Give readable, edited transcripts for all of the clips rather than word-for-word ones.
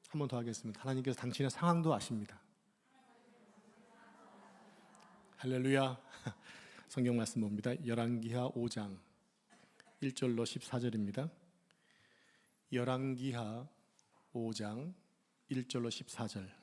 한 번 더 하겠습니다. 하나님께서 당신의 상황도 아십니다. 할렐루야. 성경 말씀 봅니다. 열왕기하 5장 1절로 14절입니다. 열왕기하 5장 1절로 14절.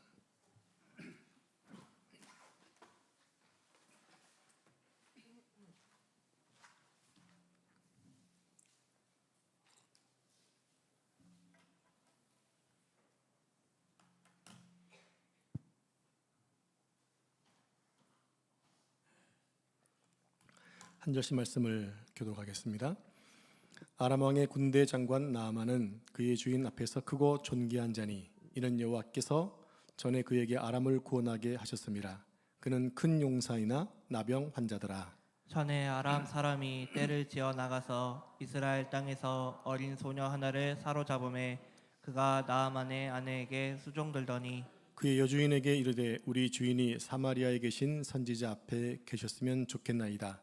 한 절씩 말씀을 교독하겠습니다. 아람 왕의 군대 장관 나아만은 그의 주인 앞에서 크고 존귀한 자니 이는 여호와께서 전에 그에게 아람을 구원하게 하셨음이라. 그는 큰 용사이나 나병 환자더라. 전에 아람 사람이 떼를 지어 나가서 이스라엘 땅에서 어린 소녀 하나를 사로잡음에 그가 나아만의 아내에게 수종들더니 그의 여주인에게 이르되 우리 주인이 사마리아에 계신 선지자 앞에 계셨으면 좋겠나이다.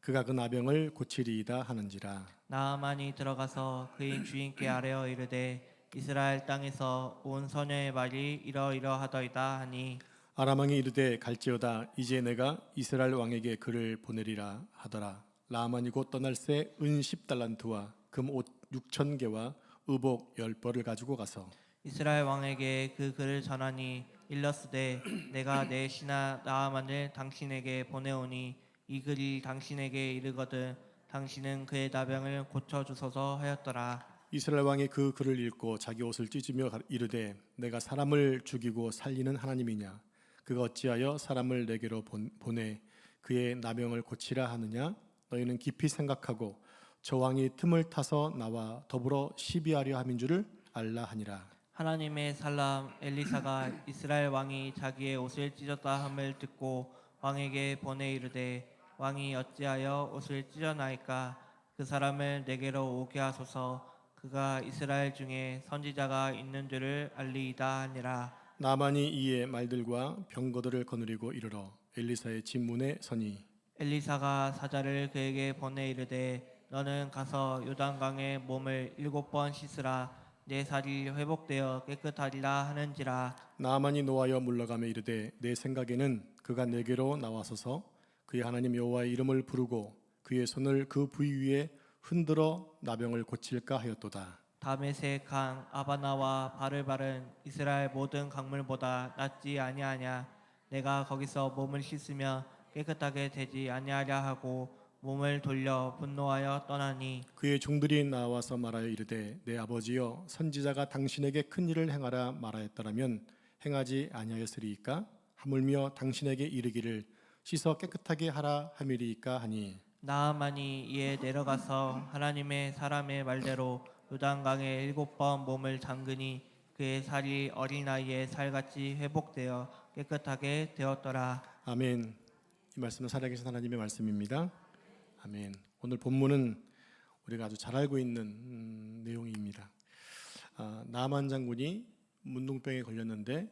그가 그 나병을 고치리이다 하는지라. 나아만이 들어가서 그의 주인께 아뢰어 이르되 이스라엘 땅에서 온 소녀의 말이 이러이러하더이다 하니 아람 왕이 이르되 갈지어다. 이제 내가 이스라엘 왕에게 그를 보내리라 하더라. 나아만이 곧 떠날새 은 10달란트와 금 옷 6천 개와 의복 10벌을 가지고 가서 이스라엘 왕에게 그 글을 전하니 일러스되 내가 내 신하 나아만을 당신에게 보내오니 이 글이 당신에게 이르거든 당신은 그의 나병을 고쳐주소서 하였더라. 이스라엘 왕이 그 글을 읽고 자기 옷을 찢으며 이르되 내가 사람을 죽이고 살리는 하나님이냐. 그가 어찌하여 사람을 내게로 보내 그의 나병을 고치라 하느냐. 너희는 깊이 생각하고 저 왕이 틈을 타서 나와 더불어 시비하려 함인 줄을 알라 하니라. 하나님의 사람 엘리사가 이스라엘 왕이 자기의 옷을 찢었다 함을 듣고 왕에게 보내 이르되 왕이 어찌하여 옷을 찢어나이까. 그 사람을 내게로 오게 하소서. 그가 이스라엘 중에 선지자가 있는 줄을 알리이다 하니라. 나만이 이에 말들과 병거들을 거느리고 이르러 엘리사의 집 문에 서니 엘리사가 사자를 그에게 보내 이르되 너는 가서 요단강에 몸을 7번 씻으라. 내 살이 회복되어 깨끗하리라 하는지라. 나만이 노하여 물러가며 이르되 내 생각에는 그가 내게로 나와서서 그의 하나님 여호와의 이름을 부르고 그의 손을 그 부위 위에 흔들어 나병을 고칠까 하였도다. 다메섹 강 아바나와 바르바른 이스라엘 모든 강물보다 낫지 아니하냐. 내가 거기서 몸을 씻으며 깨끗하게 되지 아니하랴 하고 몸을 돌려 분노하여 떠나니 그의 종들이 나와서 말하여 이르되 내 아버지여 선지자가 당신에게 큰 일을 행하라 말하였더라면 행하지 아니하였으리이까. 하물며 당신에게 이르기를 씻어 깨끗하게 하라 함이리이까 하니 나아만이 이에 내려가서 하나님의 사람의 말대로 요단강에 7번 몸을 담그니 그의 살이 어린아이의 살같이 회복되어 깨끗하게 되었더라. 아멘. 이 말씀은 살아계신 하나님의 말씀입니다. 아멘. 오늘 본문은 우리가 아주 잘 알고 있는 내용입니다. 나만 장군이 문둥병에 걸렸는데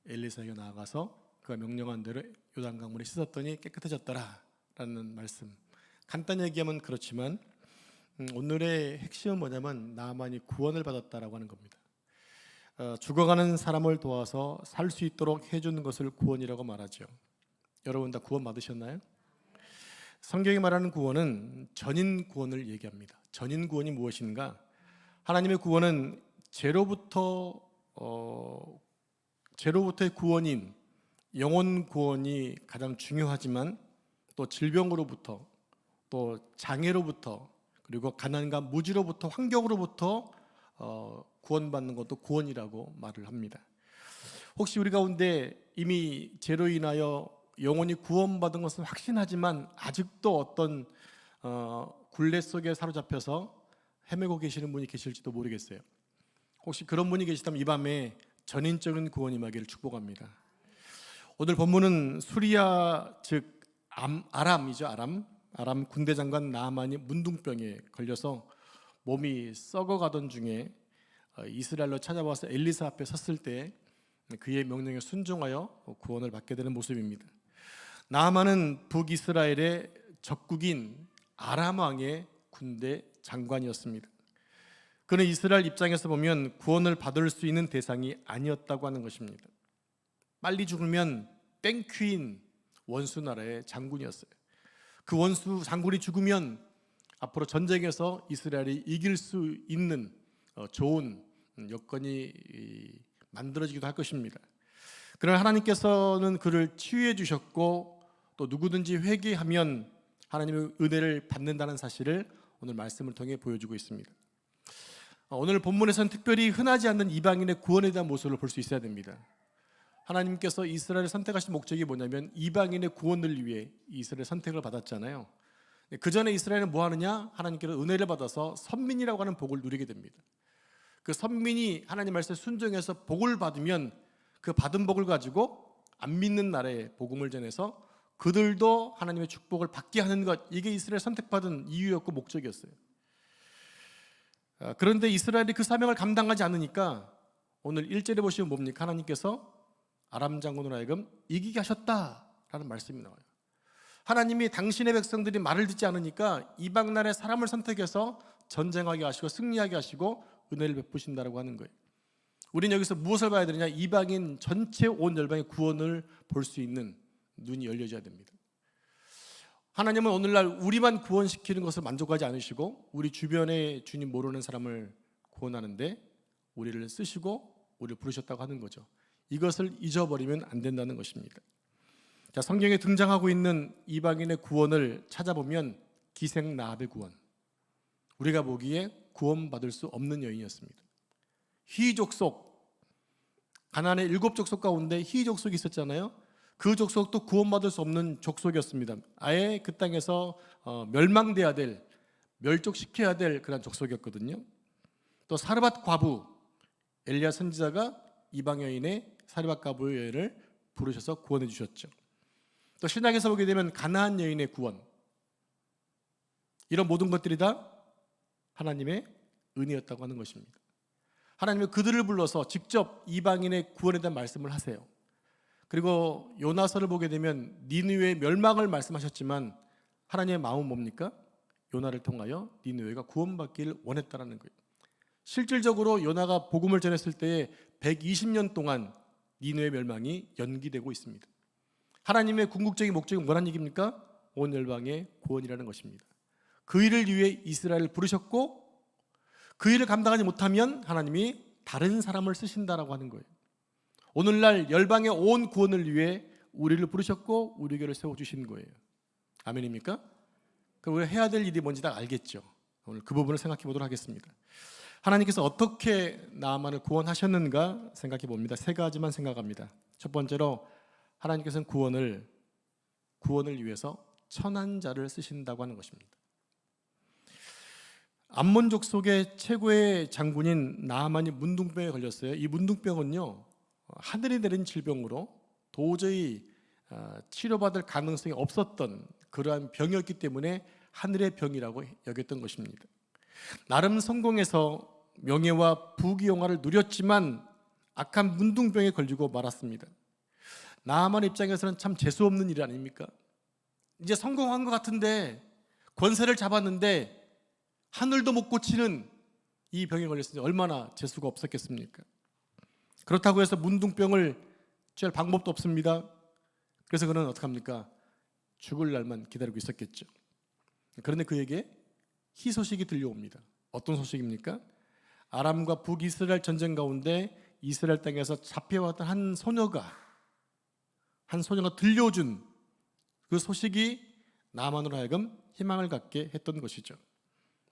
엘리사가 나아가서 그가 명령한 대로 요단강물에 씻었더니 깨끗해졌더라라는 말씀. 간단히 얘기하면 그렇지만 오늘의 핵심은 뭐냐면 나만이 구원을 받았다라고 하는 겁니다. 죽어가는 사람을 도와서 살 수 있도록 해주는 것을 구원이라고 말하죠. 여러분 다 구원 받으셨나요? 성경이 말하는 구원은 전인 구원을 얘기합니다. 전인 구원이 무엇인가? 하나님의 구원은 죄로부터의 구원인 영혼 구원이 가장 중요하지만 또 질병으로부터 또 장애로부터 그리고 가난과 무지로부터 환경으로부터 구원받는 것도 구원이라고 말을 합니다. 혹시 우리 가운데 이미 죄로 인하여 영혼이 구원받은 것은 확신하지만 아직도 어떤 굴레 속에 사로잡혀서 헤매고 계시는 분이 계실지도 모르겠어요. 혹시 그런 분이 계시다면 이 밤에 전인적인 구원이 임하기를 축복합니다. 오늘 본문은 수리아 즉 아람이죠. 아람 군대 장관 나아만이 문둥병에 걸려서 몸이 썩어가던 중에 이스라엘로 찾아와서 엘리사 앞에 섰을 때 그의 명령에 순종하여 구원을 받게 되는 모습입니다. 나아만은 북이스라엘의 적국인 아람 왕의 군대 장관이었습니다. 그는 이스라엘 입장에서 보면 구원을 받을 수 있는 대상이 아니었다고 하는 것입니다. 빨리 죽으면 땡큐인 원수 나라의 장군이었어요. 그 원수 장군이 죽으면 앞으로 전쟁에서 이스라엘이 이길 수 있는 좋은 여건이 만들어지기도 할 것입니다. 그러나 하나님께서는 그를 치유해 주셨고 또 누구든지 회개하면 하나님의 은혜를 받는다는 사실을 오늘 말씀을 통해 보여주고 있습니다. 오늘 본문에서는 특별히 흔하지 않는 이방인의 구원에 대한 모습을 볼 수 있어야 됩니다. 하나님께서 이스라엘을 선택하신 목적이 뭐냐면 이방인의 구원을 위해 이스라엘 선택을 받았잖아요. 그 전에 이스라엘은 뭐 하느냐? 하나님께서 은혜를 받아서 선민이라고 하는 복을 누리게 됩니다. 그 선민이 하나님 말씀에 순종해서 복을 받으면 그 받은 복을 가지고 안 믿는 나라에 복음을 전해서 그들도 하나님의 축복을 받게 하는 것, 이게 이스라엘 선택받은 이유였고 목적이었어요. 그런데 이스라엘이 그 사명을 감당하지 않으니까 오늘 1절에 보시면 뭡니까? 하나님께서 아람 장군으로 하여금 이기게 하셨다라는 말씀이 나와요. 하나님이 당신의 백성들이 말을 듣지 않으니까 이방 나라의 사람을 선택해서 전쟁하게 하시고 승리하게 하시고 은혜를 베푸신다라고 하는 거예요. 우리는 여기서 무엇을 봐야 되느냐? 이방인 전체 온 열방의 구원을 볼 수 있는 눈이 열려져야 됩니다. 하나님은 오늘날 우리만 구원시키는 것을 만족하지 않으시고 우리 주변에 주님 모르는 사람을 구원하는데 우리를 쓰시고 우리를 부르셨다고 하는 거죠. 이것을 잊어버리면 안 된다는 것입니다. 자, 성경에 등장하고 있는 이방인의 구원을 찾아보면 기생 라합의 구원, 우리가 보기에 구원받을 수 없는 여인이었습니다. 희족속, 가나안의 7족속 가운데 희족속이 있었잖아요. 그 족속도 구원받을 수 없는 족속이었습니다. 아예 그 땅에서 멸망돼야 될, 멸족시켜야 될 그런 족속이었거든요. 또 사르밧 과부, 엘리야 선지자가 이방 여인의 사르밧 과부 여인을 부르셔서 구원해 주셨죠. 또 신약에서 보게 되면 가나안 여인의 구원, 이런 모든 것들이 다 하나님의 은혜였다고 하는 것입니다. 하나님은 그들을 불러서 직접 이방인의 구원에 대한 말씀을 하세요. 그리고 요나서를 보게 되면 니느웨의 멸망을 말씀하셨지만 하나님의 마음은 뭡니까? 요나를 통하여 니느웨가 구원받기를 원했다라는 거예요. 실질적으로 요나가 복음을 전했을 때에 120년 동안 니느웨 멸망이 연기되고 있습니다. 하나님의 궁극적인 목적이 뭐란 얘기입니까? 온 열방의 구원이라는 것입니다. 그 일을 위해 이스라엘을 부르셨고 그 일을 감당하지 못하면 하나님이 다른 사람을 쓰신다라고 하는 거예요. 오늘날 열방의 온 구원을 위해 우리를 부르셨고 우리에게 세워주신 거예요. 아멘입니까? 그럼 우리가 해야 될 일이 뭔지 다 알겠죠. 오늘 그 부분을 생각해 보도록 하겠습니다. 하나님께서 어떻게 나아만을 구원하셨는가 생각해 봅니다. 3가지만 생각합니다. 첫 번째로 하나님께서는 구원을 위해서 천한 자를 쓰신다고 하는 것입니다. 암몬 족속의 최고의 장군인 나아만이 문둥병에 걸렸어요. 이 문둥병은요, 하늘이 내린 질병으로 도저히 치료받을 가능성이 없었던 그러한 병이었기 때문에 하늘의 병이라고 여겼던 것입니다. 나름 성공해서 명예와 부귀영화를 누렸지만 악한 문둥병에 걸리고 말았습니다. 나아만 입장에서는 참 재수없는 일 아닙니까? 이제 성공한 것 같은데, 권세를 잡았는데 하늘도 못 고치는 이 병에 걸렸으니 얼마나 재수가 없었겠습니까? 그렇다고 해서 문둥병을 취할 방법도 없습니다. 그래서 그는 어떡합니까? 죽을 날만 기다리고 있었겠죠. 그런데 그에게 희소식이 들려옵니다. 어떤 소식입니까? 아람과 북이스라엘 전쟁 가운데 이스라엘 땅에서 잡혀왔던 한 소녀가 들려준 그 소식이 나아만으로 하여금 희망을 갖게 했던 것이죠.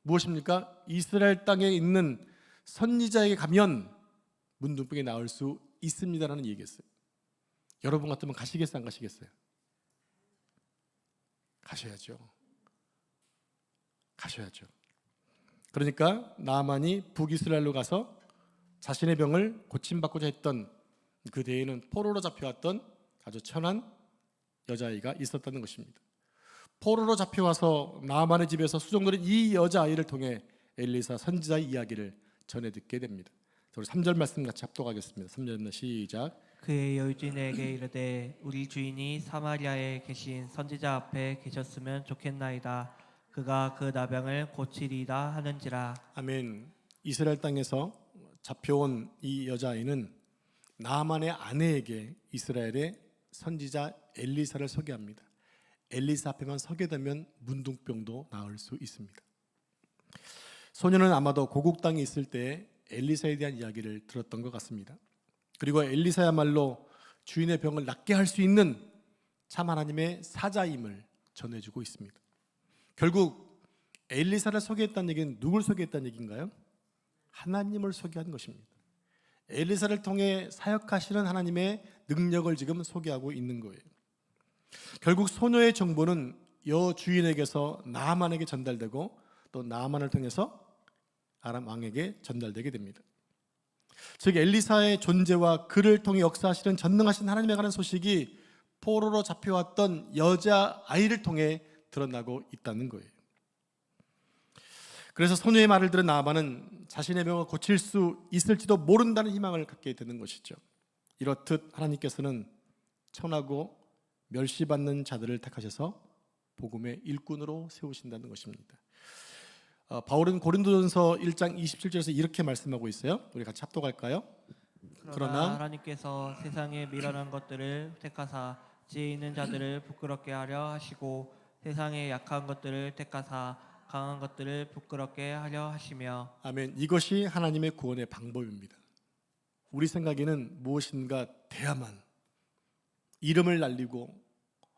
무엇입니까? 이스라엘 땅에 있는 선지자에게 가면 문둥병이 나을 수 있습니다라는 얘기였어요. 여러분 같으면 가시겠어요, 안 가시겠어요? 가셔야죠. 그러니까 나아만이 북이스라엘로 가서 자신의 병을 고침받고자 했던 그 대에는 포로로 잡혀왔던 아주 천한 여자아이가 있었다는 것입니다. 포로로 잡혀와서 나아만의 집에서 수종들은 이 여자아이를 통해 엘리사 선지자의 이야기를 전해 듣게 됩니다. 우리 3절 말씀 같이 합독하겠습니다. 3절 시작. 그의 여주인에게 이르되 우리 주인이 사마리아에 계신 선지자 앞에 계셨으면 좋겠나이다. 그가 그 나병을 고치리이다 하는지라. 아멘. 이스라엘 땅에서 잡혀온 이 여자아이는 나아만의 아내에게 이스라엘의 선지자 엘리사를 소개합니다. 엘리사 앞에만 서게 되면 문둥병도 나을 수 있습니다. 소녀는 아마도 고국 땅에 있을 때 엘리사에 대한 이야기를 들었던 것 같습니다. 그리고 엘리사야말로 주인의 병을 낫게 할 수 있는 참 하나님의 사자임을 전해주고 있습니다. 결국 엘리사를 소개했다는 얘기는 누굴 소개했다는 얘기인가요? 하나님을 소개한 것입니다. 엘리사를 통해 사역하시는 하나님의 능력을 지금 소개하고 있는 거예요. 결국 소녀의 정보는 여주인에게서 나아만에게 전달되고 또 나아만을 통해서 아람 왕에게 전달되게 됩니다. 즉 엘리사의 존재와 그를 통해 역사하시는 전능하신 하나님에 관한 소식이 포로로 잡혀왔던 여자아이를 통해 드러나고 있다는 거예요. 그래서 소녀의 말을 들은 나아만은 자신의 병을 고칠 수 있을지도 모른다는 희망을 갖게 되는 것이죠. 이렇듯 하나님께서는 천하고 멸시받는 자들을 택하셔서 복음의 일꾼으로 세우신다는 것입니다. 바울은 고린도전서 1장 27절에서 이렇게 말씀하고 있어요. 우리 같이 합독할까요? 그러나 하나님께서 세상에 미련한 것들을 택하사 지혜 있는 자들을 부끄럽게 하려 하시고 세상에 약한 것들을 택하사 강한 것들을 부끄럽게 하려 하시며. 아멘. 이것이 하나님의 구원의 방법입니다. 우리 생각에는 무엇인가 돼야만, 이름을 날리고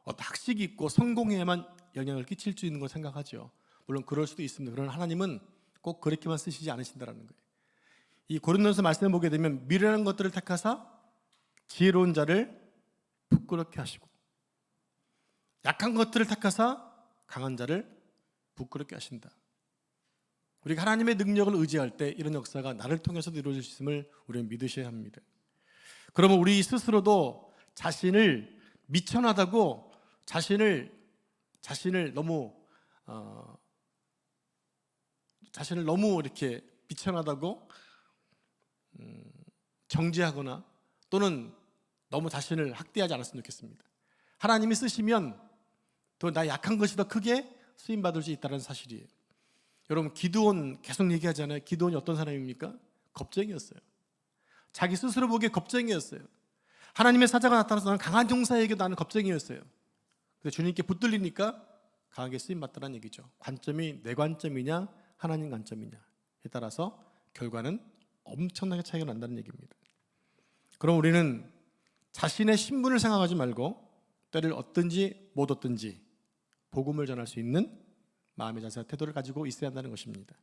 학식 있고 성공해야만 영향을 끼칠 수 있는 걸 생각하죠. 물론 그럴 수도 있습니다. 그러나 하나님은 꼭 그렇게만 쓰시지 않으신다는 거예요. 이 고린도전서 말씀을 보게 되면 미련한 것들을 택하사 지혜로운 자를 부끄럽게 하시고 약한 것들을 택하사 강한 자를 부끄럽게 하신다. 우리가 하나님의 능력을 의지할 때 이런 역사가 나를 통해서도 이루어질 수 있음을 우리는 믿으셔야 합니다. 그러면 우리 스스로도 자신을 미천하다고 자신을 너무 이렇게 비천하다고 정죄하거나 또는 너무 자신을 학대하지 않았으면 좋겠습니다. 하나님이 쓰시면 또 나 약한 것이 더 크게 쓰임받을 수 있다는 사실이에요. 여러분 기드온 계속 얘기하잖아요. 기드온이 어떤 사람입니까? 겁쟁이였어요. 자기 스스로 보기에 겁쟁이였어요. 하나님의 사자가 나타나서 나는 강한 종사에게 나는 겁쟁이였어요. 근데 주님께 붙들리니까 강하게 쓰임받더라는 얘기죠. 관점이 내 관점이냐 하나님 관점이냐에 따라서 결과는 엄청나게 차이가 난다는 얘기입니다. 그럼 우리는 자신의 신분을 생각하지 말고 때를 얻든지 못 얻든지 복음을 전할 수 있는 마음의 자세와 태도를 가지고 있어야 한다는 것입니다.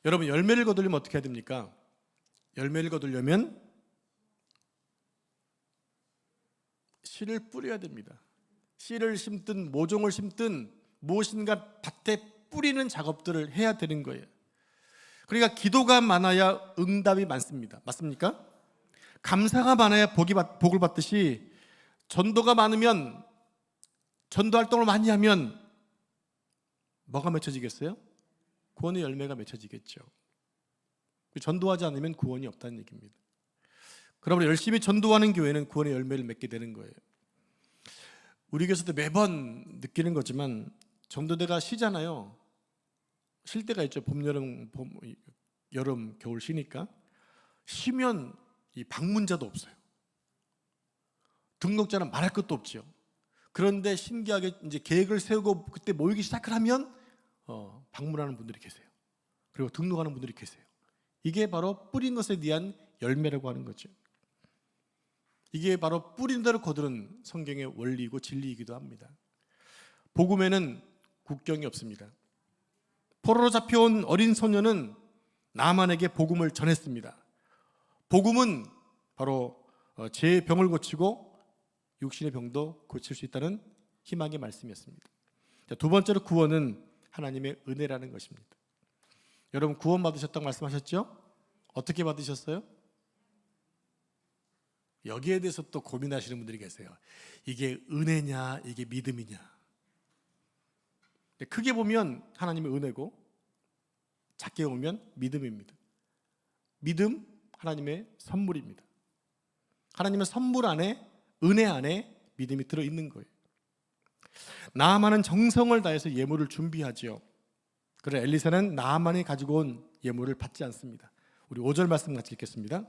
여러분 열매를 거두려면 어떻게 해야 됩니까? 열매를 거두려면 씨를 뿌려야 됩니다. 씨를 심든 모종을 심든 무엇인가 밭에 뿌리는 작업들을 해야 되는 거예요. 그러니까 기도가 많아야 응답이 많습니다. 맞습니까? 감사가 많아야 복을 받듯이 전도가 많으면 전도 활동을 많이 하면 뭐가 맺혀지겠어요? 구원의 열매가 맺혀지겠죠. 전도하지 않으면 구원이 없다는 얘기입니다. 그러므로 열심히 전도하는 교회는 구원의 열매를 맺게 되는 거예요. 우리 교회에서도 매번 느끼는 거지만 전도대가 쉬잖아요. 쉴 때가 있죠. 봄, 여름, 겨울 쉬니까. 쉬면 이 방문자도 없어요. 등록자는 말할 것도 없죠. 그런데 신기하게 이제 계획을 세우고 그때 모이기 시작을 하면 방문하는 분들이 계세요. 그리고 등록하는 분들이 계세요. 이게 바로 뿌린 것에 대한 열매라고 하는 거죠. 이게 바로 뿌린 대로 거두는 성경의 원리이고 진리이기도 합니다. 복음에는 국경이 없습니다. 포로로 잡혀온 어린 소녀는 나아만에게 복음을 전했습니다. 복음은 바로 제 병을 고치고 육신의 병도 고칠 수 있다는 희망의 말씀이었습니다. 두 번째로 구원은 하나님의 은혜라는 것입니다. 여러분 구원 받으셨다고 말씀하셨죠? 어떻게 받으셨어요? 여기에 대해서 또 고민하시는 분들이 계세요. 이게 은혜냐 이게 믿음이냐. 크게 보면 하나님의 은혜고 작게 보면 믿음입니다. 믿음 하나님의 선물입니다. 하나님의 선물 안에 은혜 안에 믿음이 들어있는 거예요. 나아만은 정성을 다해서 예물을 준비하지요. 그래 엘리사는 나아만이 가지고 온 예물을 받지 않습니다. 우리 5절 말씀 같이 읽겠습니다.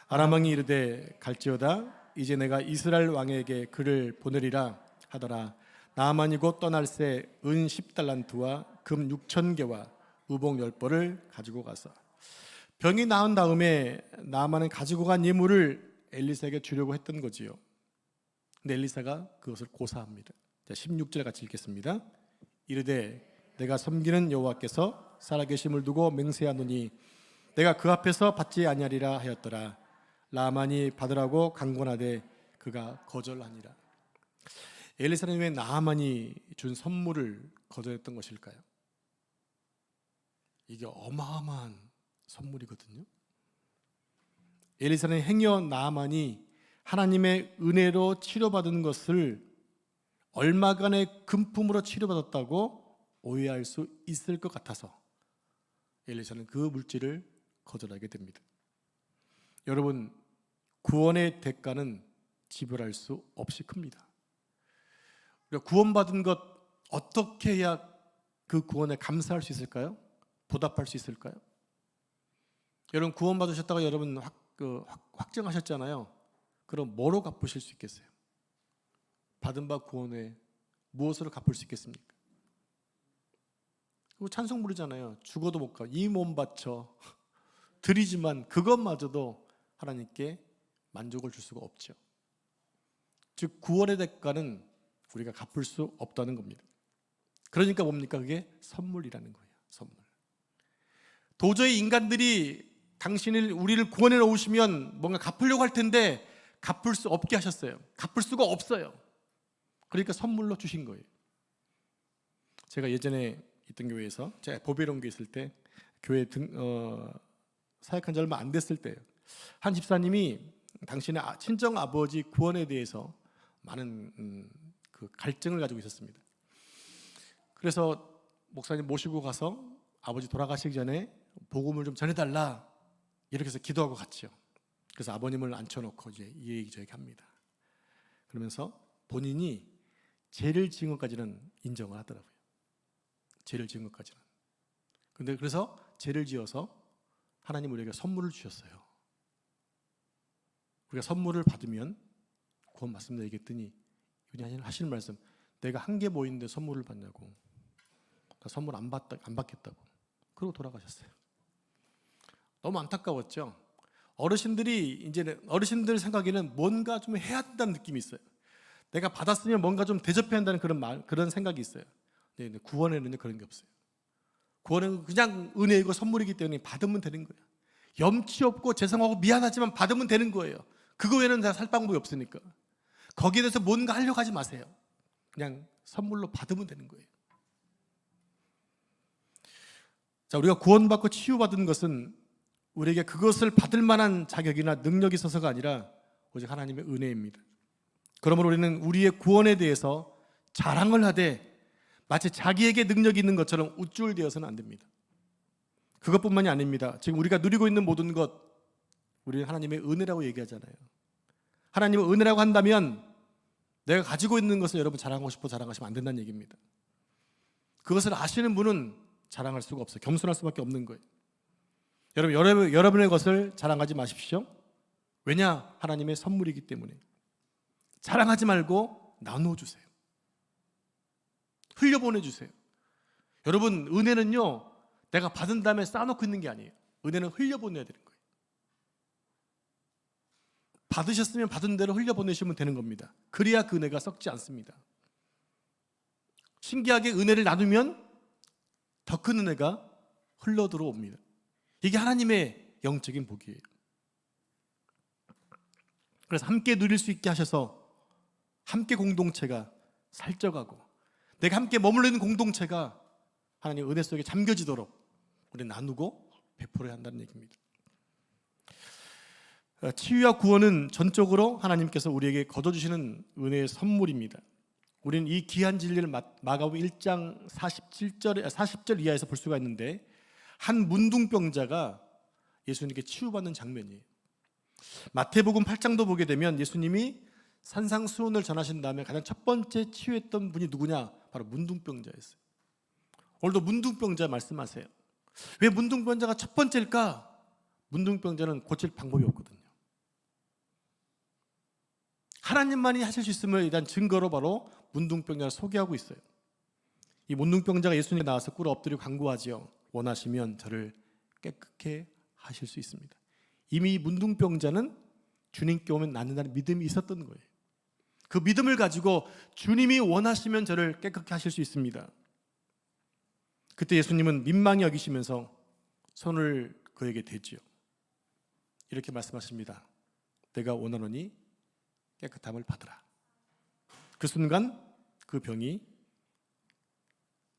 아람 왕이 이르되 갈지어다 이제 내가 이스라엘 왕에게 그를 보내리라 하더라. 나아만이 곧 떠날새 은 10달란트와 금 6,000개와 의복 10벌을 가지고 가서 병이 나은 다음에 나아만은 가지고 간 예물을 엘리사에게 주려고 했던 거지요. 근데 엘리사가 그것을 고사합니다. 자, 16절 같이 읽겠습니다. 이르되 내가 섬기는 여호와께서 살아계심을 두고 맹세하노니 내가 그 앞에서 받지 아니하리라 하였더라. 나아만이 받으라고 강권하되 그가 거절하니라. 엘리사는 왜 나아만이 준 선물을 거절했던 것일까요? 이게 어마어마한 선물이거든요. 엘리사는 행여 나아만이 하나님의 은혜로 치료받은 것을 얼마간의 금품으로 치료받았다고 오해할 수 있을 것 같아서 엘리사는 그 물질을 거절하게 됩니다. 여러분, 구원의 대가는 지불할 수 없이 큽니다. 우리가 구원받은 것 어떻게 해야 그 구원에 감사할 수 있을까요? 보답할 수 있을까요? 여러분 구원받으셨다가 여러분 확정하셨잖아요. 그럼 뭐로 갚으실 수 있겠어요? 받은 바 구원에 무엇으로 갚을 수 있겠습니까? 그리고 찬송 부르잖아요. 죽어도 못 가. 이 몸 바쳐 드리지만 그것마저도 하나님께 만족을 줄 수가 없죠. 즉 구원의 대가는 우리가 갚을 수 없다는 겁니다. 그러니까 뭡니까? 그게 선물이라는 거예요. 선물. 도저히 인간들이 우리를 구원해 놓으시면 뭔가 갚으려고 할 텐데 갚을 수 없게 하셨어요. 갚을 수가 없어요. 그러니까 선물로 주신 거예요. 제가 예전에 있던 교회에서 제가 보배론교에 있을 때 교회 사역한 지 얼마 안 됐을 때예요. 한 집사님이 당신의 친정 아버지 구원에 대해서 많은 그 갈증을 가지고 있었습니다. 그래서 목사님 모시고 가서 아버지 돌아가시기 전에 복음을 좀 전해달라 이렇게 해서 기도하고 갔죠. 그래서 아버님을 앉혀놓고 이제 이 얘기 저 얘기 합니다. 그러면서 본인이 죄를 지은 것까지는 인정을 하더라고요. 죄를 지은 것까지는. 근데 그래서 죄를 지어서 하나님 우리에게 선물을 주셨어요. 우리가 선물을 받으면 구원 받습니다 얘기했더니 이분이 하시는 말씀, 내가 한 개 모이는데 선물을 받냐고. 나 선물 안 받겠다고. 그러고 돌아가셨어요. 너무 안타까웠죠. 어르신들 생각에는 뭔가 좀 해야 된다는 느낌이 있어요. 내가 받았으면 뭔가 좀 대접해야 한다는 그런 생각이 있어요. 근데 구원에는 그런 게 없어요. 구원은 그냥 은혜이고 선물이기 때문에 받으면 되는 거예요. 염치 없고 죄송하고 미안하지만 받으면 되는 거예요. 그거 외에는 다 살 방법이 없으니까. 거기에 대해서 뭔가 하려고 하지 마세요. 그냥 선물로 받으면 되는 거예요. 자, 우리가 구원받고 치유받은 것은 우리에게 그것을 받을 만한 자격이나 능력이 있어서가 아니라 오직 하나님의 은혜입니다. 그러므로 우리는 우리의 구원에 대해서 자랑을 하되 마치 자기에게 능력이 있는 것처럼 우쭐대어서는 안 됩니다. 그것뿐만이 아닙니다. 지금 우리가 누리고 있는 모든 것 우리는 하나님의 은혜라고 얘기하잖아요. 하나님의 은혜라고 한다면 내가 가지고 있는 것을 여러분 자랑하고 싶어 자랑하시면 안 된다는 얘기입니다. 그것을 아시는 분은 자랑할 수가 없어요. 겸손할 수밖에 없는 거예요. 여러분의 것을 자랑하지 마십시오. 왜냐? 하나님의 선물이기 때문에. 자랑하지 말고 나눠주세요. 흘려보내주세요. 여러분 은혜는요 내가 받은 다음에 쌓아놓고 있는 게 아니에요. 은혜는 흘려보내야 되는 거예요. 받으셨으면 받은 대로 흘려보내시면 되는 겁니다. 그래야 그 은혜가 썩지 않습니다. 신기하게 은혜를 나누면 더 큰 은혜가 흘러들어옵니다. 이게 하나님의 영적인 복이에요. 그래서 함께 누릴 수 있게 하셔서 함께 공동체가 살쪄가고 내가 함께 머물러 있는 공동체가 하나님의 은혜 속에 잠겨지도록 우리 나누고 베풀어야 한다는 얘기입니다. 치유와 구원은 전적으로 하나님께서 우리에게 거둬주시는 은혜의 선물입니다. 우리는 이 귀한 진리를 마가복음 1장 40절 이하에서 볼 수가 있는데 한 문둥병자가 예수님께 치유받는 장면이에요. 마태복음 8장도 보게 되면 예수님이 산상수훈을 전하신 다음에 가장 첫 번째 치유했던 분이 누구냐? 바로 문둥병자였어요. 오늘도 문둥병자 말씀하세요. 왜 문둥병자가 첫 번째일까? 문둥병자는 고칠 방법이 없거든요. 하나님만이 하실 수 있음을 일단 증거로 바로 문둥병자를 소개하고 있어요. 이 문둥병자가 예수님께 나와서 꿇어 엎드려 간구하지요. 원하시면 저를 깨끗게 하실 수 있습니다. 이미 이 문둥병자는 주님께 오면 낫는다는 믿음이 있었던 거예요. 그 믿음을 가지고 주님이 원하시면 저를 깨끗게 하실 수 있습니다. 그때 예수님은 민망히 여기시면서 손을 그에게 대지요. 이렇게 말씀하십니다. 내가 원하노니 깨끗함을 받으라. 그 순간 그 병이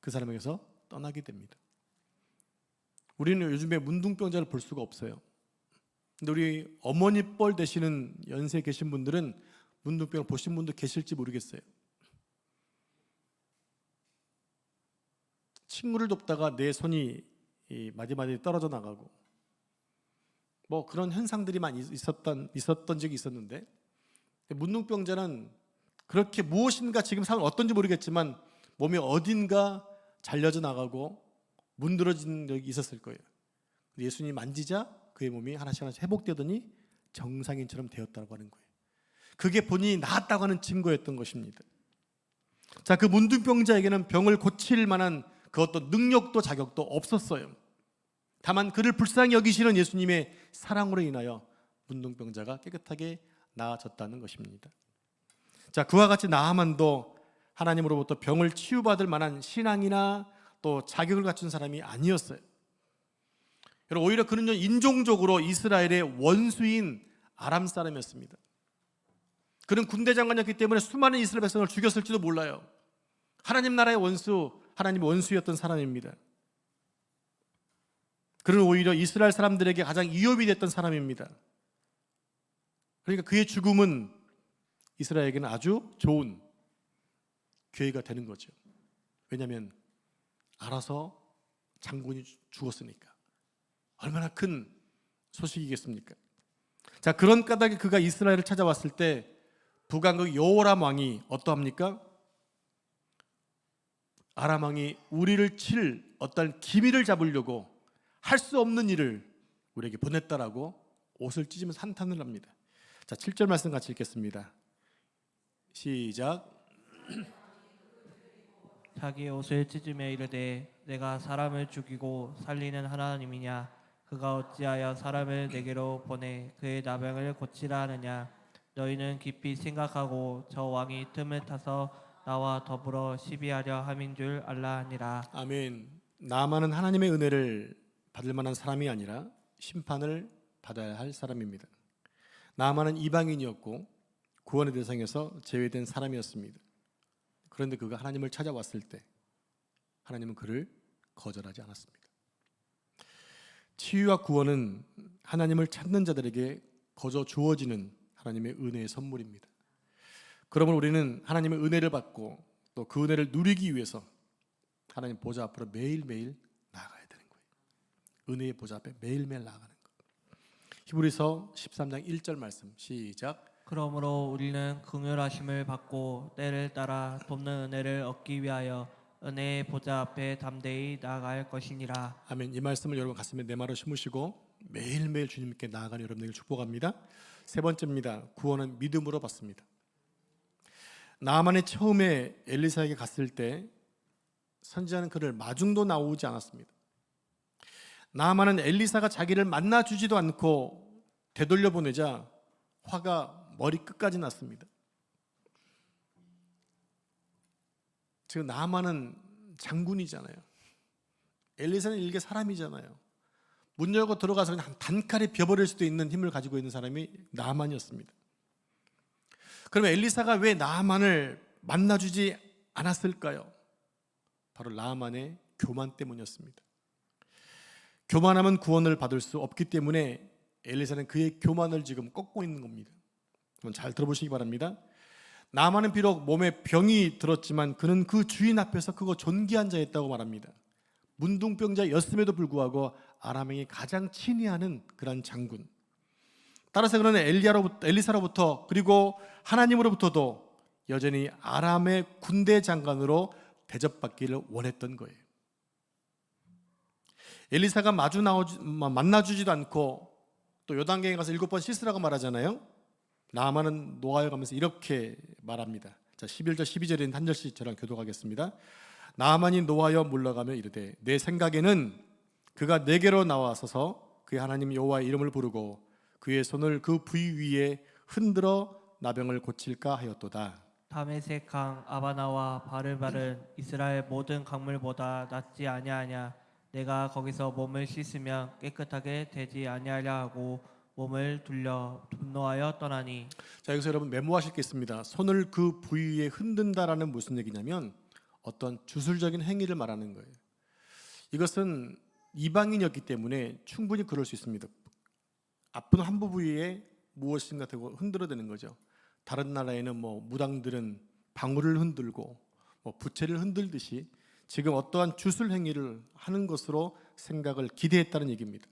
그 사람에게서 떠나게 됩니다. 우리는 요즘에 문둥병자를 볼 수가 없어요. 근데 우리 어머니 뻘 되시는 연세 계신 분들은 문둥병을 보신 분도 계실지 모르겠어요. 친구를 돕다가 내 손이 마디마디 떨어져 나가고 뭐 그런 현상들이 많이 있었던 적이 있었는데, 문둥병자는 그렇게 무엇인가 지금 상황 어떤지 모르겠지만 몸이 어딘가 잘려져 나가고 문드러진 적이 있었을 거예요. 예수님이 만지자 그의 몸이 하나씩 회복되더니 정상인처럼 되었다고 하는 거예요. 그게 본인이 나았다고 하는 증거였던 것입니다. 자, 그 문둥병자에게는 병을 고칠 만한 그 어떤 능력도 자격도 없었어요. 다만 그를 불쌍히 여기시는 예수님의 사랑으로 인하여 문둥병자가 깨끗하게 나아졌다는 것입니다. 자, 그와 같이 나아만도 하나님으로부터 병을 치유받을 만한 신앙이나 또 자격을 갖춘 사람이 아니었어요. 여러분, 오히려 그는요 인종적으로 이스라엘의 원수인 아람 사람이었습니다. 그는 군대 장관이었기 때문에 수많은 이스라엘 백성을 죽였을지도 몰라요. 하나님 나라의 원수, 하나님의 원수였던 사람입니다. 그는 오히려 이스라엘 사람들에게 가장 위협이 됐던 사람입니다. 그러니까 그의 죽음은 이스라엘에게는 아주 좋은 기회가 되는 거죠. 왜냐하면 알아서 장군이 죽었으니까. 얼마나 큰 소식이겠습니까? 자, 그런 까닭에 그가 이스라엘을 찾아왔을 때 북왕국 여호람 왕이 어떠합니까? 아람 왕이 우리를 칠 어떤 기밀을 잡으려고 할 수 없는 일을 우리에게 보냈다라고 옷을 찢으면서 한탄을 합니다. 자, 7절 말씀 같이 읽겠습니다. 시작. 자기 옷을 찢으며 이르되 내가 사람을 죽이고 살리는 하나님이냐? 그가 어찌하여 사람을 내게로 보내 그의 나병을 고치라 하느냐? 너희는 깊이 생각하고 저 왕이 틈을 타서 나와 더불어 시비하려 함인 줄 알라 하니라. 아멘. 나만은 하나님의 은혜를 받을 만한 사람이 아니라 심판을 받아야 할 사람입니다. 나만은 이방인이었고 구원의 대상에서 제외된 사람이었습니다. 그런데 그가 하나님을 찾아왔을 때 하나님은 그를 거절하지 않았습니다. 치유와 구원은 하나님을 찾는 자들에게 거저 주어지는 하나님의 은혜의 선물입니다. 그러면 우리는 하나님의 은혜를 받고 또 그 은혜를 누리기 위해서 하나님 보좌 앞으로 매일매일 나아가야 되는 거예요. 은혜의 보좌 앞에 매일매일 나아가는 것. 히브리서 13장 1절 말씀 시작. 그러므로 우리는 긍휼하심을 받고 때를 따라 돕는 은혜를 얻기 위하여 은혜의 보좌 앞에 담대히 나아갈 것이니라. 아멘. 이 말씀을 여러분 가슴에 내마루 심으시고 매일매일 주님께 나아가는 여러분에게 축복합니다. 세 번째입니다. 구원은 믿음으로 받습니다. 나아만이 처음에 엘리사에게 갔을 때 선지자는 그를 마중도 나오지 않았습니다. 나아만은 엘리사가 자기를 만나주지도 않고 되돌려 보내자 화가 머리 끝까지 났습니다. 지금 나아만은 장군이잖아요. 엘리사는 일개 사람이잖아요. 문 열고 들어가서 그냥 단칼에 벼버릴 수도 있는 힘을 가지고 있는 사람이 나아만이었습니다. 그러면 엘리사가 왜 나아만을 만나주지 않았을까요? 바로 나아만의 교만 때문이었습니다. 교만하면 구원을 받을 수 없기 때문에 엘리사는 그의 교만을 지금 꺾고 있는 겁니다. 잘 들어보시기 바랍니다. 나아만은 비록 몸에 병이 들었지만 그는 그 주인 앞에서 그거 존귀한 자였다고 말합니다. 문둥병자였음에도 불구하고 아람왕이 가장 친애하는 그런 장군. 따라서 그는 엘리사로부터 그리고 하나님으로부터도 여전히 아람의 군대 장관으로 대접받기를 원했던 거예요. 엘리사가 만나주지도 않고 또 요단강에 가서 7번 씻으라고 말하잖아요. 나아만은 노하여 가면서 이렇게 말합니다. 자, 11절 12절에 한 절씩 저랑 교독하겠습니다. 나아만이 노하여 물러가며 이르되 내 생각에는 그가 내게로 나와서서 그의 하나님 여호와의 이름을 부르고 그의 손을 그 부위 위에 흔들어 나병을 고칠까 하였도다. 다메섹 강 아바나와 바르바른 이스라엘 모든 강물보다 낫지 아니하냐. 내가 거기서 몸을 씻으면 깨끗하게 되지 아니하려 하고 몸을 둘려 분노하여 떠나니. 자, 여기서 여러분 메모하실 게 있습니다. 손을 그 부위에 흔든다라는 무슨 얘기냐면 어떤 주술적인 행위를 말하는 거예요. 이것은 이방인이었기 때문에 충분히 그럴 수 있습니다. 아픈 한부 부위에 무엇인가 대고 흔들어대는 거죠. 다른 나라에는 무당들은 방울을 흔들고 부채를 흔들듯이 지금 어떠한 주술 행위를 하는 것으로 생각을 기대했다는 얘기입니다.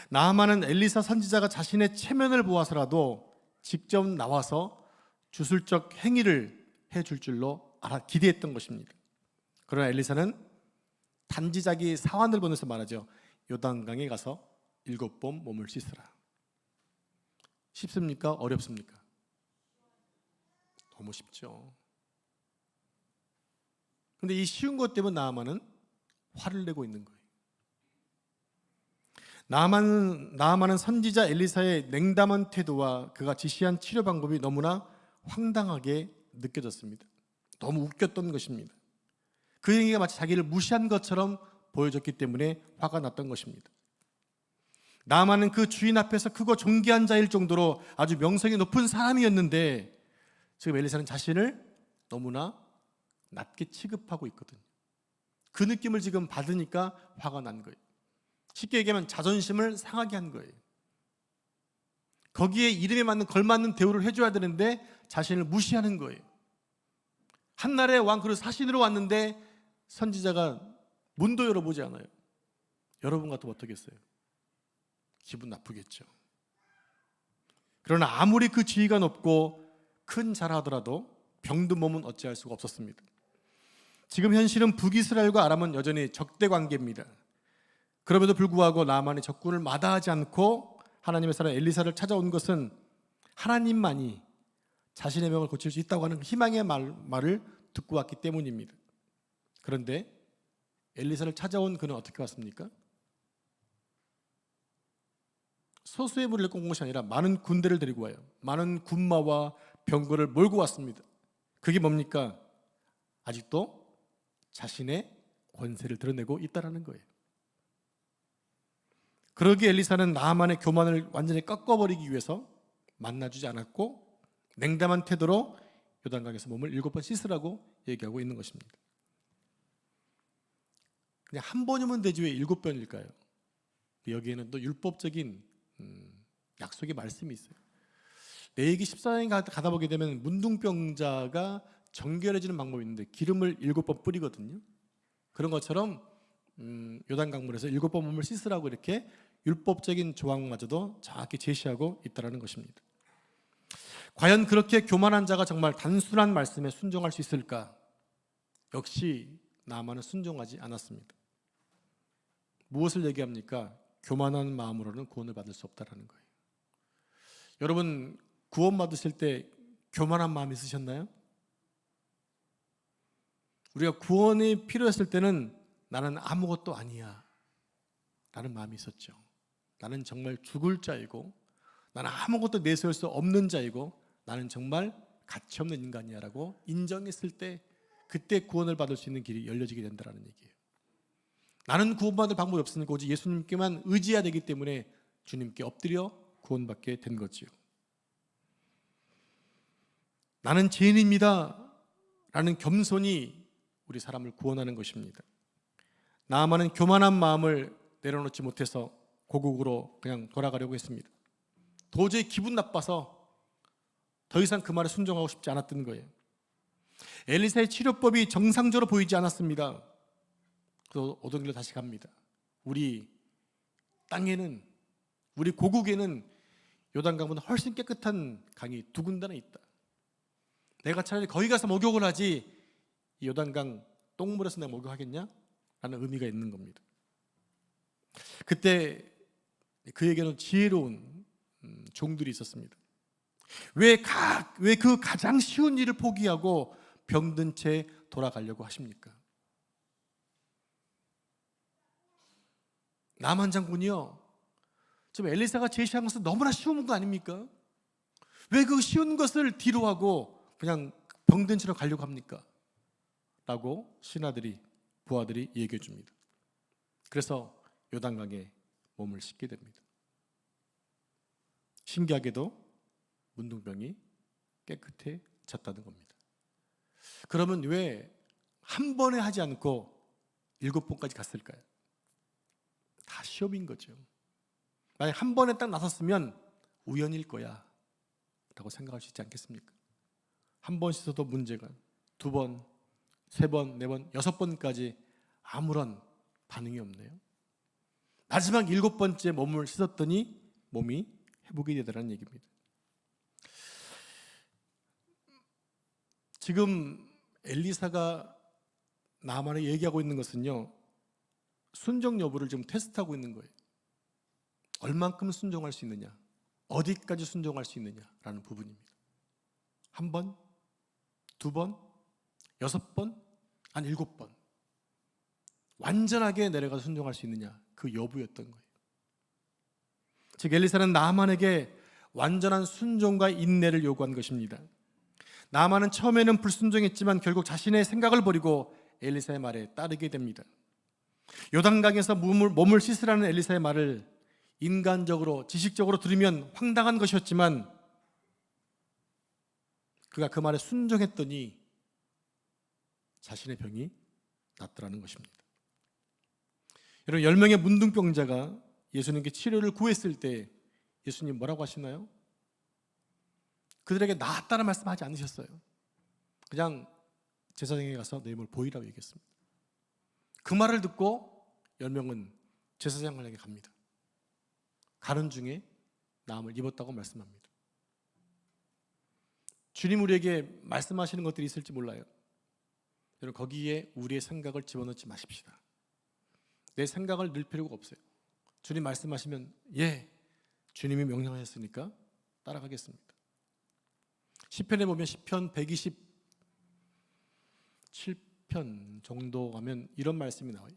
나아만은 엘리사 선지자가 자신의 체면을 보아서라도 직접 나와서 주술적 행위를 해줄 줄로 기대했던 것입니다. 그러나 엘리사는 단지 자기 사환을 보내서 말하죠. 요단강에 가서 7번 몸을 씻으라. 쉽습니까? 어렵습니까? 너무 쉽죠. 그런데 이 쉬운 것 때문에 나아만은 화를 내고 있는 거예요. 나아만은 선지자 엘리사의 냉담한 태도와 그가 지시한 치료 방법이 너무나 황당하게 느껴졌습니다. 너무 웃겼던 것입니다. 그 행위가 마치 자기를 무시한 것처럼 보여졌기 때문에 화가 났던 것입니다. 나아만은 그 주인 앞에서 크고 존귀한 자일 정도로 아주 명성이 높은 사람이었는데 지금 엘리사는 자신을 너무나 낮게 취급하고 있거든요. 그 느낌을 지금 받으니까 화가 난 거예요. 쉽게 얘기하면 자존심을 상하게 한 거예요. 거기에 이름에 맞는 걸맞는 대우를 해줘야 되는데 자신을 무시하는 거예요. 한나라의 왕 그리고 사신으로 왔는데 선지자가 문도 열어보지 않아요. 여러분 같으면 어떻겠어요? 기분 나쁘겠죠. 그러나 아무리 그 지위가 높고 큰 자라하더라도 병든 몸은 어찌할 수가 없었습니다. 지금 현실은 북이스라엘과 아람은 여전히 적대 관계입니다. 그럼에도 불구하고 나아만이 적군을 마다하지 않고 하나님의 사람 엘리사를 찾아온 것은 하나님만이 자신의 병을 고칠 수 있다고 하는 희망의 말을 듣고 왔기 때문입니다. 그런데 엘리사를 찾아온 그는 어떻게 왔습니까? 소수의 무리를 꼽은 것이 아니라 많은 군대를 데리고 와요. 많은 군마와 병거를 몰고 왔습니다. 그게 뭡니까? 아직도 자신의 권세를 드러내고 있다는 거예요. 그러기에 엘리사는 나아만의 교만을 완전히 꺾어버리기 위해서 만나주지 않았고 냉담한 태도로 요단강에서 몸을 7번 씻으라고 얘기하고 있는 것입니다. 그냥 한 번이면 되지 왜 7번일까요? 여기에는 또 율법적인 약속의 말씀이 있어요. 레위기 14장에 가다 보게 되면 문둥병자가 정결해지는 방법이 있는데 기름을 7번 뿌리거든요. 그런 것처럼 요단강물에서 7번 몸을 씻으라고 이렇게 율법적인 조항마저도 정확히 제시하고 있다는 것입니다. 과연 그렇게 교만한 자가 정말 단순한 말씀에 순종할 수 있을까? 역시 나아만은 순종하지 않았습니다. 무엇을 얘기합니까? 교만한 마음으로는 구원을 받을 수 없다는 거예요. 여러분 구원 받으실 때 교만한 마음 있으셨나요? 우리가 구원이 필요했을 때는 나는 아무것도 아니야 라는 마음이 있었죠. 나는 정말 죽을 자이고 나는 아무것도 내세울 수 없는 자이고 나는 정말 가치없는 인간이야 라고 인정했을 때 그때 구원을 받을 수 있는 길이 열려지게 된다는 얘기예요. 나는 구원받을 방법이 없으니까 오직 예수님께만 의지해야 되기 때문에 주님께 엎드려 구원받게 된 거지요. 나는 죄인입니다 라는 겸손이 우리 사람을 구원하는 것입니다. 나아만은 교만한 마음을 내려놓지 못해서 고국으로 그냥 돌아가려고 했습니다. 도저히 기분 나빠서 더 이상 그 말에 순종하고 싶지 않았던 거예요. 엘리사의 치료법이 정상적으로 보이지 않았습니다. 그래서 오던 길로 다시 갑니다. 우리 땅에는, 우리 고국에는 요단강보다 훨씬 깨끗한 강이 2군데나 있다. 내가 차라리 거기 가서 목욕을 하지 이 요단강 똥물에서 내가 목욕하겠냐? 라는 의미가 있는 겁니다. 그때 그에게는 지혜로운 종들이 있었습니다. 왜 그 가장 쉬운 일을 포기하고 병든 채 돌아가려고 하십니까? 나만 장군이요, 지금 엘리사가 제시한 것은 너무나 쉬운 거 아닙니까? 왜 그 쉬운 것을 뒤로 하고 그냥 병든 채로 가려고 합니까? 라고 신하들이, 부하들이 얘기해 줍니다. 그래서 요단강에 몸을 씻게 됩니다. 신기하게도 문둥병이 깨끗해졌다는 겁니다. 그러면 왜 한 번에 하지 않고 7번까지 갔을까요? 다 시험인 거죠. 만약 한 번에 딱 나섰으면 우연일 거야 라고 생각할 수 있지 않겠습니까? 한 번 씻어도 문제가 2번, 3번, 4번, 6번까지 아무런 반응이 없네요. 마지막 7번째 몸을 씻었더니 몸이 회복이 되더라는 얘기입니다. 지금 엘리사가 나만에 얘기하고 있는 것은요, 순종 여부를 지금 테스트하고 있는 거예요. 얼만큼 순종할 수 있느냐, 어디까지 순종할 수 있느냐라는 부분입니다. 1번, 2번, 6번, 한 7번 완전하게 내려가서 순종할 수 있느냐, 그 여부였던 거예요. 즉 엘리사는 나만에게 완전한 순종과 인내를 요구한 것입니다. 나만은 처음에는 불순종했지만 결국 자신의 생각을 버리고 엘리사의 말에 따르게 됩니다. 요단강에서 몸을 씻으라는 엘리사의 말을 인간적으로, 지식적으로 들으면 황당한 것이었지만 그가 그 말에 순종했더니 자신의 병이 낫더라는 것입니다. 여러분, 10명의 문둥병자가 예수님께 치료를 구했을 때 예수님 뭐라고 하시나요? 그들에게 나았다는 말씀하지 않으셨어요. 그냥 제사장에게 가서 내 몸을 보이라고 얘기했습니다. 그 말을 듣고 10명은 제사장에게 갑니다. 가는 중에 나음을 입었다고 말씀합니다. 주님 우리에게 말씀하시는 것들이 있을지 몰라요. 여러분, 거기에 우리의 생각을 집어넣지 마십시다. 내 생각을 넣을 필요가 없어요. 주님 말씀하시면 주님이 명령하셨으니까 따라가겠습니다. 시편에 보면 시편 127편 정도 가면 이런 말씀이 나와요.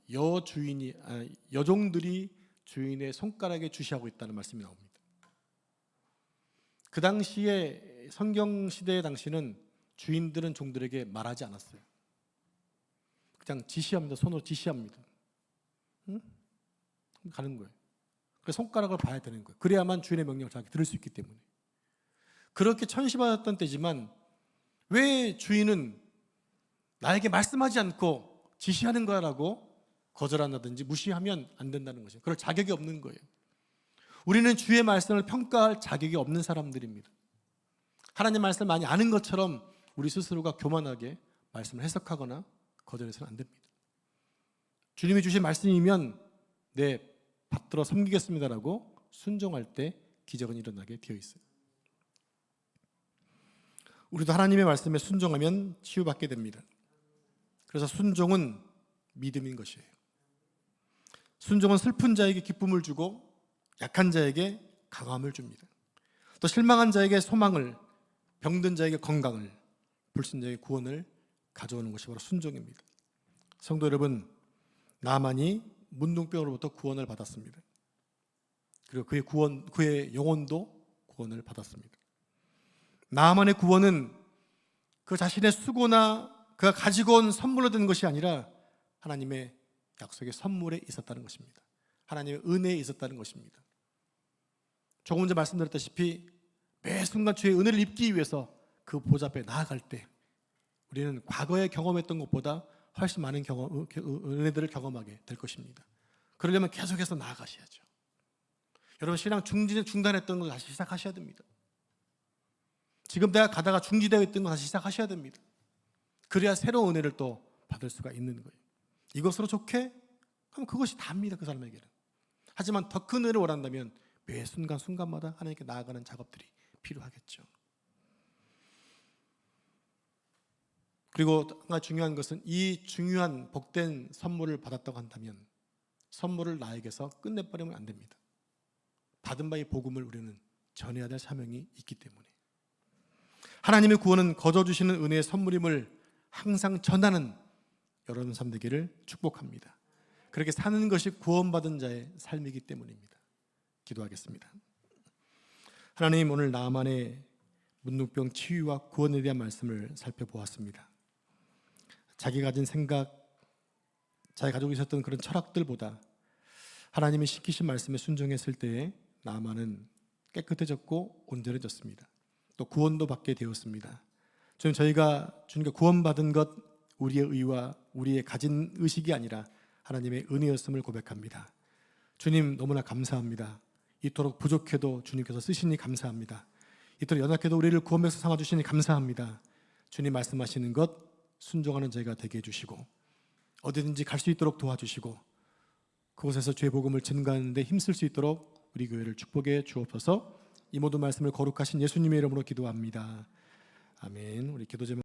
여종들이 주인의 손가락에 주시하고 있다는 말씀이 나옵니다. 그 당시에 성경 시대의 당시는 주인들은 종들에게 말하지 않았어요. 그냥 지시합니다. 손으로 지시합니다. 응? 가는 거예요. 그래서 손가락을 봐야 되는 거예요. 그래야만 주인의 명령을 자기 들을 수 있기 때문에. 그렇게 천시받았던 때지만 왜 주인은 나에게 말씀하지 않고 지시하는 거라고 거절한다든지 무시하면 안 된다는 것이에요. 그럴 자격이 없는 거예요. 우리는 주의 말씀을 평가할 자격이 없는 사람들입니다. 하나님 말씀을 많이 아는 것처럼 우리 스스로가 교만하게 말씀을 해석하거나 거절해서는 안 됩니다. 주님이 주신 말씀이면 받들어 섬기겠습니다라고 순종할 때 기적은 일어나게 되어 있어요. 우리도 하나님의 말씀에 순종하면 치유받게 됩니다. 그래서 순종은 믿음인 것이에요. 순종은 슬픈 자에게 기쁨을 주고 약한 자에게 강함을 줍니다. 또 실망한 자에게 소망을, 병든 자에게 건강을, 불신자에게 구원을 가져오는 것이 바로 순종입니다. 성도 여러분, 나만이 문둥병으로부터 구원을 받았습니다. 그리고 그의 영혼도 구원을 받았습니다. 나만의 구원은 그 자신의 수고나 그가 가지고 온 선물로 된 것이 아니라 하나님의 약속의 선물에 있었다는 것입니다. 하나님의 은혜에 있었다는 것입니다. 조금 전에 말씀드렸다시피 매 순간 주의 은혜를 입기 위해서 그 보좌 앞에 나아갈 때 우리는 과거에 경험했던 것보다 훨씬 많은 은혜들을 경험하게 될 것입니다. 그러려면 계속해서 나아가셔야죠. 여러분, 신앙 중단했던 거 다시 시작하셔야 됩니다. 지금 내가 가다가 중지되어 있던 거 다시 시작하셔야 됩니다. 그래야 새로운 은혜를 또 받을 수가 있는 거예요. 이것으로 좋게? 그럼 그것이 답니다, 그 사람에게는. 하지만 더 큰 은혜를 원한다면 매 순간마다 하나님께 나아가는 작업들이 필요하겠죠. 그리고 한 가지 중요한 것은 이 중요한 복된 선물을 받았다고 한다면 선물을 나에게서 끝내버리면 안 됩니다. 받은 바의 복음을 우리는 전해야 될 사명이 있기 때문에 하나님의 구원은 거저 주시는 은혜의 선물임을 항상 전하는 여러분 삶 되기를 축복합니다. 그렇게 사는 것이 구원받은 자의 삶이기 때문입니다. 기도하겠습니다. 하나님, 오늘 나만의 문둥병 치유와 구원에 대한 말씀을 살펴보았습니다. 자기가 가진 생각, 자기가 가지고 있었던 그런 철학들보다 하나님이 시키신 말씀에 순종했을 때에 나만은 깨끗해졌고 온전해졌습니다. 또 구원도 받게 되었습니다. 주님, 저희가 주님께 구원받은 것 우리의 의와 우리의 가진 의식이 아니라 하나님의 은혜였음을 고백합니다. 주님, 너무나 감사합니다. 이토록 부족해도 주님께서 쓰시니 감사합니다. 이토록 연약해도 우리를 구원백성 삼아주시니 감사합니다. 주님 말씀하시는 것 순종하는 저희가 되게 해주시고 어디든지 갈 수 있도록 도와주시고 그곳에서 죄 복음을 증거하는 데 힘쓸 수 있도록 우리 교회를 축복해 주옵소서. 이 모든 말씀을 거룩하신 예수님의 이름으로 기도합니다. 아멘. 우리 기도 제목